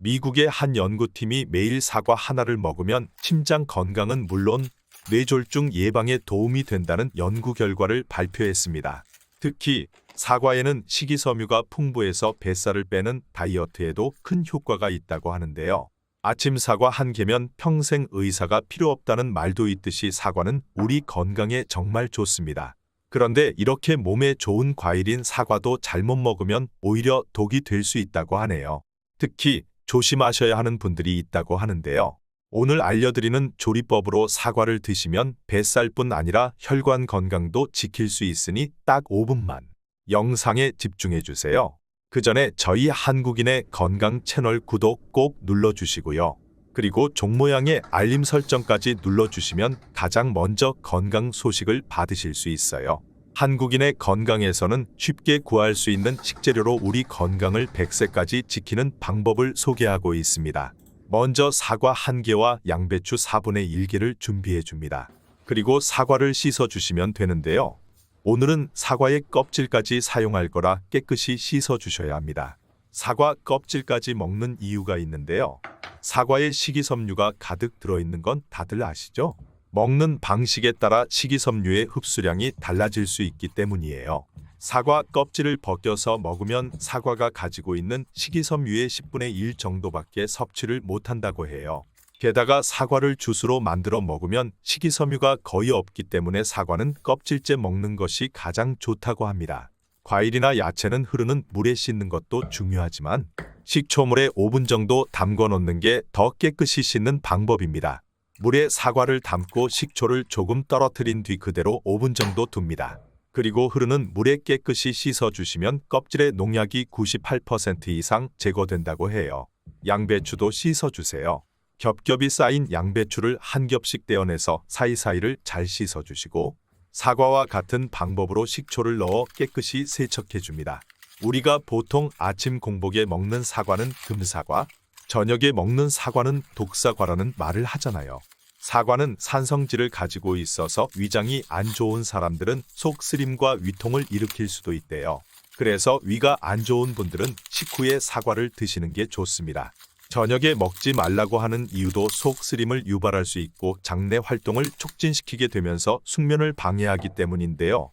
미국의 한 연구팀이 매일 사과 하나를 먹으면 심장 건강은 물론 뇌졸중 예방에 도움이 된다는 연구 결과를 발표했습니다. 특히 사과에는 식이섬유가 풍부해서 뱃살을 빼는 다이어트에도 큰 효과가 있다고 하는데요. 아침 사과 한 개면 평생 의사가 필요 없다는 말도 있듯이 사과는 우리 건강에 정말 좋습니다. 그런데 이렇게 몸에 좋은 과일인 사과도 잘못 먹으면 오히려 독이 될 수 있다고 하네요. 특히 조심하셔야 하는 분들이 있다고 하는데요. 오늘 알려드리는 조리법으로 사과를 드시면 뱃살뿐 아니라 혈관 건강도 지킬 수 있으니 딱 5분만 영상에 집중해 주세요. 그 전에 저희 한국인의 건강 채널 구독 꼭 눌러주시고요. 그리고 종 모양의 알림 설정까지 눌러주시면 가장 먼저 건강 소식을 받으실 수 있어요. 한국인의 건강에서는 쉽게 구할 수 있는 식재료로 우리 건강을 100세까지 지키는 방법을 소개하고 있습니다. 먼저 사과 1개와 양배추 4분의 1개를 준비해 줍니다. 그리고 사과를 씻어 주시면 되는데요. 오늘은 사과의 껍질까지 사용할 거라 깨끗이 씻어 주셔야 합니다. 사과 껍질까지 먹는 이유가 있는데요. 사과에 식이섬유가 가득 들어있는 건 다들 아시죠? 먹는 방식에 따라 식이섬유의 흡수량이 달라질 수 있기 때문이에요. 사과 껍질을 벗겨서 먹으면 사과가 가지고 있는 식이섬유의 10분의 1 정도밖에 섭취를 못한다고 해요. 게다가 사과를 주스로 만들어 먹으면 식이섬유가 거의 없기 때문에 사과는 껍질째 먹는 것이 가장 좋다고 합니다. 과일이나 야채는 흐르는 물에 씻는 것도 중요하지만 식초물에 5분 정도 담궈 놓는 게 더 깨끗이 씻는 방법입니다. 물에 사과를 담고 식초를 조금 떨어뜨린 뒤 그대로 5분 정도 둡니다. 그리고 흐르는 물에 깨끗이 씻어주시면 껍질의 농약이 98% 이상 제거된다고 해요. 양배추도 씻어주세요. 겹겹이 쌓인 양배추를 한 겹씩 떼어내서 사이사이를 잘 씻어주시고 사과와 같은 방법으로 식초를 넣어 깨끗이 세척해줍니다. 우리가 보통 아침 공복에 먹는 사과는 금사과, 저녁에 먹는 사과는 독사과라는 말을 하잖아요. 사과는 산성질을 가지고 있어서 위장이 안 좋은 사람들은 속쓰림과 위통을 일으킬 수도 있대요. 그래서 위가 안 좋은 분들은 식후에 사과를 드시는 게 좋습니다. 저녁에 먹지 말라고 하는 이유도 속쓰림을 유발할 수 있고 장내 활동을 촉진시키게 되면서 숙면을 방해하기 때문인데요.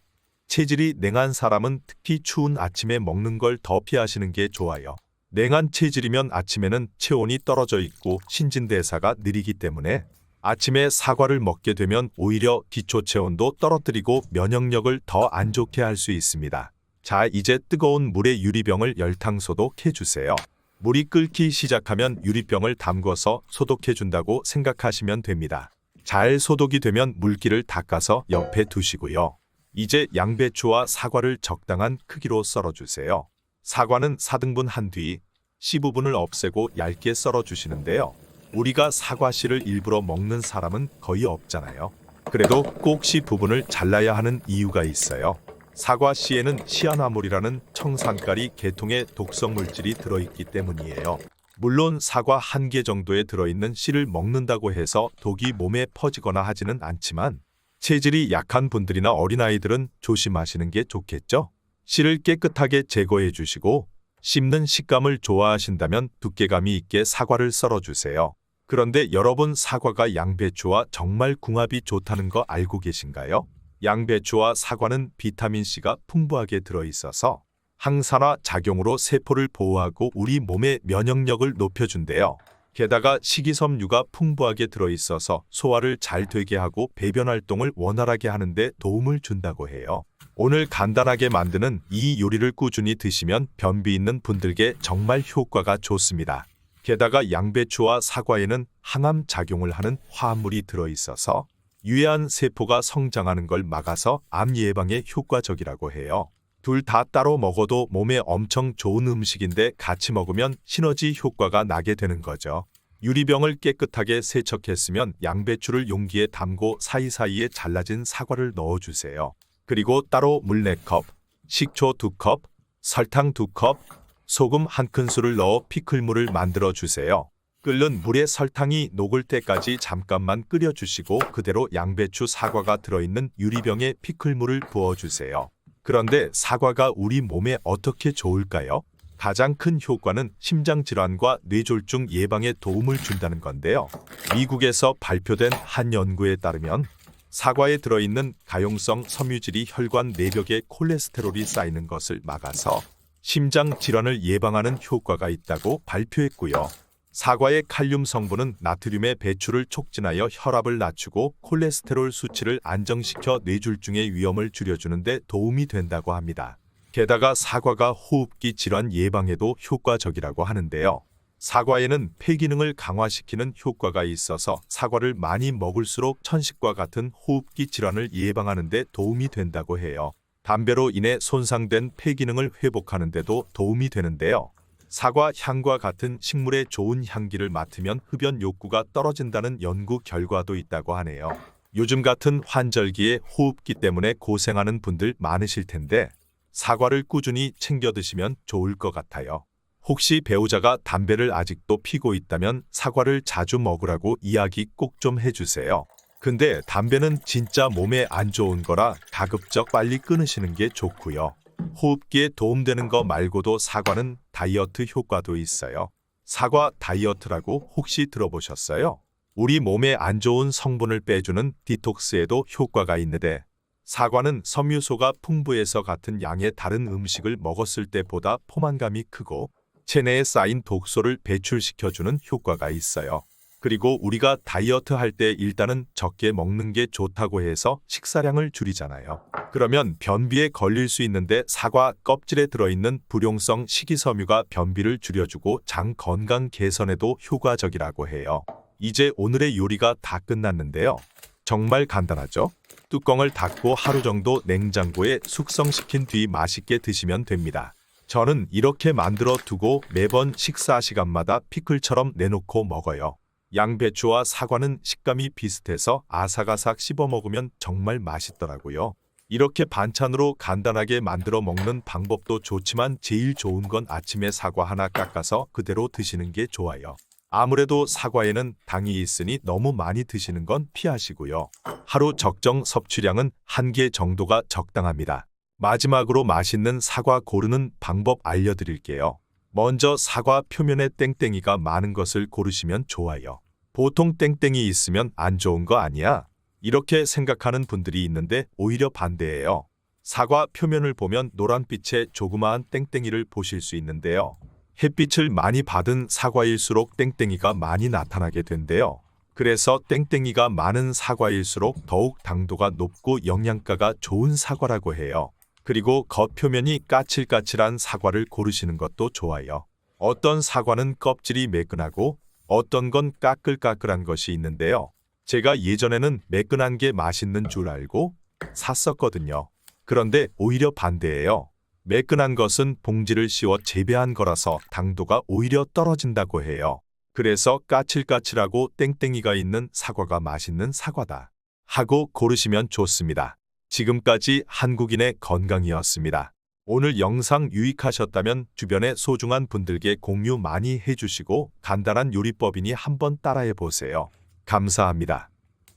체질이 냉한 사람은 특히 추운 아침에 먹는 걸 더 피하시는 게 좋아요. 냉한 체질이면 아침에는 체온이 떨어져 있고 신진대사가 느리기 때문에 아침에 사과를 먹게 되면 오히려 기초 체온도 떨어뜨리고 면역력을 더 안 좋게 할 수 있습니다. 자, 이제 뜨거운 물에 유리병을 열탕 소독해 주세요. 물이 끓기 시작하면 유리병을 담궈서 소독해 준다고 생각하시면 됩니다. 잘 소독이 되면 물기를 닦아서 옆에 두시고요. 이제 양배추와 사과를 적당한 크기로 썰어주세요. 사과는 4등분 한 뒤 씨 부분을 없애고 얇게 썰어주시는데요. 우리가 사과 씨를 일부러 먹는 사람은 거의 없잖아요. 그래도 꼭 씨 부분을 잘라야 하는 이유가 있어요. 사과 씨에는 시아나몰이라는 청산가리 계통의 독성 물질이 들어있기 때문이에요. 물론 사과 1개 정도에 들어있는 씨를 먹는다고 해서 독이 몸에 퍼지거나 하지는 않지만 체질이 약한 분들이나 어린아이들은 조심하시는 게 좋겠죠? 씨를 깨끗하게 제거해 주시고 씹는 식감을 좋아하신다면 두께감이 있게 사과를 썰어주세요. 그런데 여러분 사과가 양배추와 정말 궁합이 좋다는 거 알고 계신가요? 양배추와 사과는 비타민C가 풍부하게 들어있어서 항산화 작용으로 세포를 보호하고 우리 몸의 면역력을 높여준대요. 게다가 식이섬유가 풍부하게 들어있어서 소화를 잘 되게 하고 배변 활동을 원활하게 하는데 도움을 준다고 해요. 오늘 간단하게 만드는 이 요리를 꾸준히 드시면 변비 있는 분들께 정말 효과가 좋습니다. 게다가 양배추와 사과에는 항암 작용을 하는 화합물이 들어있어서 유해한 세포가 성장하는 걸 막아서 암 예방에 효과적이라고 해요. 둘 다 따로 먹어도 몸에 엄청 좋은 음식인데 같이 먹으면 시너지 효과가 나게 되는 거죠. 유리병을 깨끗하게 세척했으면 양배추를 용기에 담고 사이사이에 잘라진 사과를 넣어주세요. 그리고 따로 물 4컵, 식초 2컵, 설탕 2컵, 소금 1큰술을 넣어 피클물을 만들어 주세요. 끓는 물에 설탕이 녹을 때까지 잠깐만 끓여주시고 그대로 양배추 사과가 들어있는 유리병에 피클물을 부어주세요. 그런데 사과가 우리 몸에 어떻게 좋을까요? 가장 큰 효과는 심장 질환과 뇌졸중 예방에 도움을 준다는 건데요. 미국에서 발표된 한 연구에 따르면 사과에 들어있는 가용성 섬유질이 혈관 내벽에 콜레스테롤이 쌓이는 것을 막아서 심장 질환을 예방하는 효과가 있다고 발표했고요. 사과의 칼륨 성분은 나트륨의 배출을 촉진하여 혈압을 낮추고 콜레스테롤 수치를 안정시켜 뇌졸중의 위험을 줄여주는 데 도움이 된다고 합니다. 게다가 사과가 호흡기 질환 예방에도 효과적이라고 하는데요. 사과에는 폐기능을 강화시키는 효과가 있어서 사과를 많이 먹을수록 천식과 같은 호흡기 질환을 예방하는 데 도움이 된다고 해요. 담배로 인해 손상된 폐기능을 회복하는 데도 도움이 되는데요. 사과 향과 같은 식물의 좋은 향기를 맡으면 흡연 욕구가 떨어진다는 연구 결과도 있다고 하네요. 요즘 같은 환절기에 호흡기 때문에 고생하는 분들 많으실 텐데 사과를 꾸준히 챙겨 드시면 좋을 것 같아요. 혹시 배우자가 담배를 아직도 피고 있다면 사과를 자주 먹으라고 이야기 꼭 좀 해주세요. 근데 담배는 진짜 몸에 안 좋은 거라 가급적 빨리 끊으시는 게 좋고요. 호흡기에 도움되는 거 말고도 사과는 다이어트 효과도 있어요. 사과 다이어트라고 혹시 들어보셨어요? 우리 몸에 안 좋은 성분을 빼주는 디톡스에도 효과가 있는데 사과는 섬유소가 풍부해서 같은 양의 다른 음식을 먹었을 때보다 포만감이 크고 체내에 쌓인 독소를 배출시켜주는 효과가 있어요. 그리고 우리가 다이어트 할 때 일단은 적게 먹는 게 좋다고 해서 식사량을 줄이잖아요. 그러면 변비에 걸릴 수 있는데 사과 껍질에 들어있는 불용성 식이섬유가 변비를 줄여주고 장 건강 개선에도 효과적이라고 해요. 이제 오늘의 요리가 다 끝났는데요. 정말 간단하죠? 뚜껑을 닫고 하루 정도 냉장고에 숙성시킨 뒤 맛있게 드시면 됩니다. 저는 이렇게 만들어 두고 매번 식사 시간마다 피클처럼 내놓고 먹어요. 양배추와 사과는 식감이 비슷해서 아삭아삭 씹어 먹으면 정말 맛있더라고요. 이렇게 반찬으로 간단하게 만들어 먹는 방법도 좋지만 제일 좋은 건 아침에 사과 하나 깎아서 그대로 드시는 게 좋아요. 아무래도 사과에는 당이 있으니 너무 많이 드시는 건 피하시고요. 하루 적정 섭취량은 1개 정도가 적당합니다. 마지막으로 맛있는 사과 고르는 방법 알려드릴게요. 먼저 사과 표면에 땡땡이가 많은 것을 고르시면 좋아요. 보통 땡땡이 있으면 안 좋은 거 아니야? 이렇게 생각하는 분들이 있는데 오히려 반대예요. 사과 표면을 보면 노란빛의 조그마한 땡땡이를 보실 수 있는데요. 햇빛을 많이 받은 사과일수록 땡땡이가 많이 나타나게 된대요. 그래서 땡땡이가 많은 사과일수록 더욱 당도가 높고 영양가가 좋은 사과라고 해요. 그리고 겉표면이 까칠까칠한 사과를 고르시는 것도 좋아요. 어떤 사과는 껍질이 매끈하고 어떤 건 까끌까끌한 것이 있는데요. 제가 예전에는 매끈한 게 맛있는 줄 알고 샀었거든요. 그런데 오히려 반대예요. 매끈한 것은 봉지를 씌워 재배한 거라서 당도가 오히려 떨어진다고 해요. 그래서 까칠까칠하고 땡땡이가 있는 사과가 맛있는 사과다 하고 고르시면 좋습니다. 지금까지 한국인의 건강이었습니다. 오늘 영상 유익하셨다면 주변의 소중한 분들께 공유 많이 해주시고 간단한 요리법이니 한번 따라해 보세요. 감사합니다.